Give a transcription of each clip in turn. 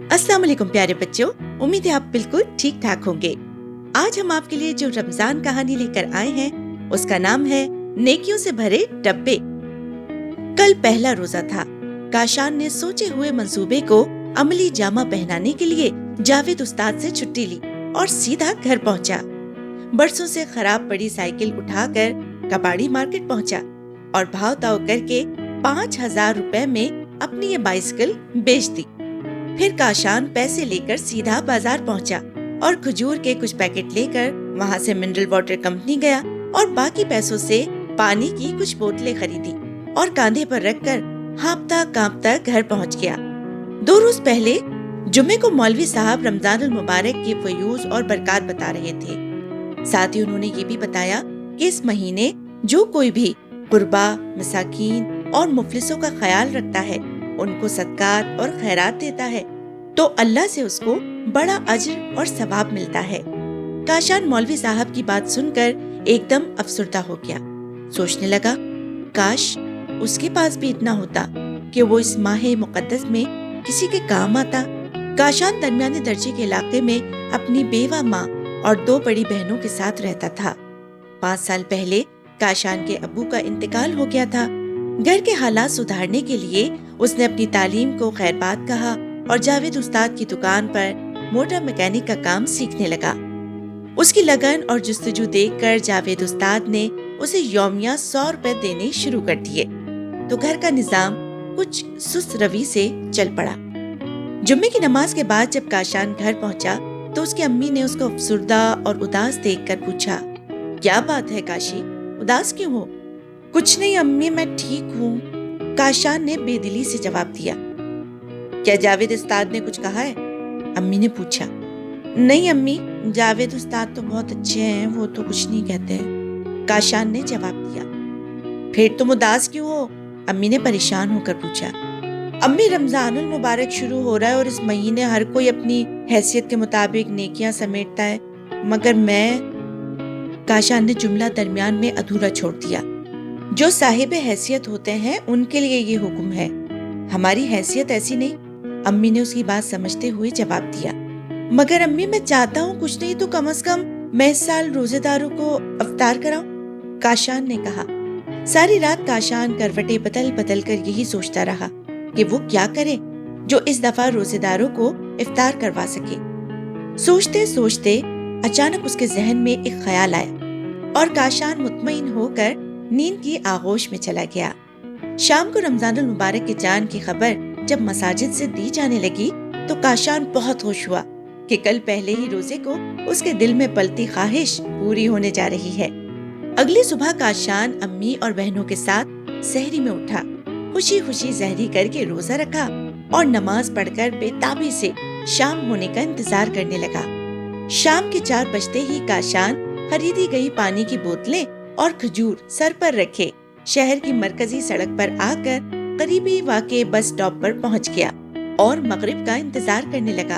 अस्सलाम वालेकुम प्यारे बच्चों, उम्मीद है आप बिल्कुल ठीक ठाक होंगे। आज हम आपके लिए जो रमजान कहानी लेकर आए हैं उसका नाम है नेकियों से भरे डब्बे। कल पहला रोजा था। काशान ने सोचे हुए मंसूबे को अमली जामा पहनाने के लिए जावेद उस्ताद से छुट्टी ली और सीधा घर पहुंचा। बरसों से खराब पड़ी साइकिल उठाकर कबाड़ी मार्केट पहुंचा और भाव ताव करके 5,000 रुपए में अपनी ये बाइसिकल बेच दी। फिर काशान पैसे लेकर सीधा बाजार पहुंचा और खजूर के कुछ पैकेट लेकर वहां से मिनरल वाटर कंपनी गया और बाकी पैसों से पानी की कुछ बोतलें खरीदी और कांधे पर रखकर हाँफता कांपता घर पहुंच गया। 2 रोज पहले जुम्मे को मौलवी साहब रमजानुल मुबारक की फयूज और बरकत बता रहे थे। साथ ही उन्होंने ये भी बताया कि इस महीने जो कोई भी गुरबा, मसाकीन और मुफलिसों का ख्याल रखता है, उनको सदकात और खैरात देता है, तो अल्लाह से उसको बड़ा अज्र और सवाब मिलता है। काशान मौलवी साहब की बात सुनकर एकदम अफसरदा हो गया। सोचने लगा, काश उसके पास भी इतना होता कि वो इस माहे मुकद्दस में किसी के काम आता। काशान दरमियाने दर्जे के इलाके में अपनी बेवा माँ और 2 बड़ी बहनों के साथ रहता था। 5 साल पहले काशान के अब्बू का इंतकाल हो गया था। घर के हालात सुधारने के लिए उसने अपनी तालीम को खैरबाद कहा और जावेद उस्ताद की दुकान पर मोटर मैकेनिक का काम सीखने लगा। उसकी लगन और जुस्तजू देखकर जावेद उस्ताद ने उसे यौमिया 100 रुपए देने शुरू कर दिए, तो घर का निजाम कुछ सुस्त रवि से चल पड़ा। जुम्मे की नमाज के बाद जब काशान घर पहुंचा तो उसकी अम्मी ने उसको अफसुर्दा और उदास देखकर पूछा, क्या बात है काशी, उदास क्यों हो? कुछ नहीं अम्मी, मैं ठीक हूँ, काशान ने बेदिली से जवाब दिया। क्या जावेद उस्ताद ने कुछ कहा है? अम्मी ने पूछा। नहीं अम्मी, जावेद उस्ताद तो बहुत अच्छे हैं, वो तो कुछ नहीं कहते, काशान ने जवाब दिया। फिर तुम उदास क्यों हो? अम्मी ने परेशान होकर पूछा। अम्मी, रमजानुल मुबारक शुरू हो रहा है और इस महीने हर कोई अपनी हैसियत के मुताबिक नेकियां समेटता है, मगर मैं, काशान ने जुमला दरमियान में अधूरा छोड़ दिया। जो साहिब हैसियत होते हैं उनके लिए ये हुक्म है, हमारी हैसियत ऐसी नहीं, अम्मी ने उसकी बात समझते हुए जवाब दिया। मगर अम्मी, मैं चाहता हूँ कुछ नहीं तो कम से कम मैं इस साल रोजेदारों को अफ्तार कराऊं, काशान ने कहा। सारी रात काशान करवटें बदल बदल कर यही सोचता रहा कि वो क्या करे जो इस दफा रोजेदारों को इफ्तार करवा सके। सोचते सोचते अचानक उसके जहन में एक ख्याल आया और काशान मुतमईन होकर नींद की आगोश में चला गया। शाम को रमजानुल मुबारक के जान की खबर जब मसाजिद से दी जाने लगी तो काशान बहुत खुश हुआ कि कल पहले ही रोजे को उसके दिल में पलती ख्वाहिश पूरी होने जा रही है। अगली सुबह काशान अम्मी और बहनों के साथ सहरी में उठा, खुशी खुशी सहरी करके रोजा रखा और नमाज पढ़कर बेताबी से शाम होने का इंतजार करने लगा। शाम के 4 बजते ही काशान खरीदी गई पानी की बोतलें और खजूर सर पर रखे शहर की मरकजी सड़क पर आकर करीबी वाक़े बस स्टॉप पर पहुंच गया और मगरिब का इंतजार करने लगा।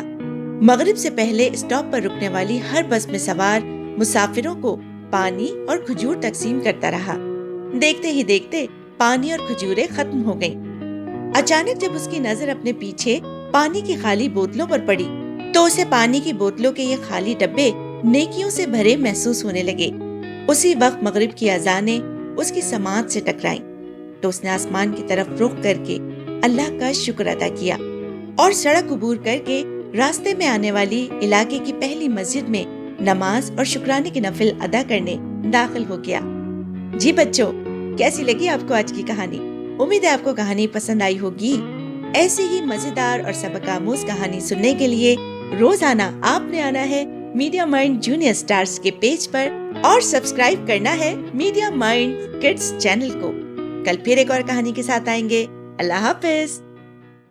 मगरिब से पहले स्टॉप पर रुकने वाली हर बस में सवार मुसाफिरों को पानी और खजूर तकसीम करता रहा। देखते ही देखते पानी और खजूरें खत्म हो गईं। अचानक जब उसकी नजर अपने पीछे पानी की खाली बोतलों पर पड़ी तो उसे पानी की बोतलों के ये खाली डब्बे नेकियों से भरे महसूस होने लगे। उसी वक्त मगरिब की अजानें उसकी समात से टकराईं, तो उसने आसमान की तरफ रुख करके अल्लाह का शुक्र अदा किया और सड़क अबूर करके रास्ते में आने वाली इलाके की पहली मस्जिद में नमाज और शुक्राने की नफिल अदा करने दाखिल हो गया। जी बच्चों, कैसी लगी आपको आज की कहानी? उम्मीद है आपको कहानी पसंद आई होगी। ऐसे ही मजेदार और सबक आमूज कहानी सुनने के लिए रोजाना आपने आना है मीडिया माइंड जूनियर स्टार्स के पेज पर और सब्सक्राइब करना है मीडिया माइंड किड्स चैनल को। कल फिर एक और कहानी के साथ आएंगे। अल्लाह हाफिज।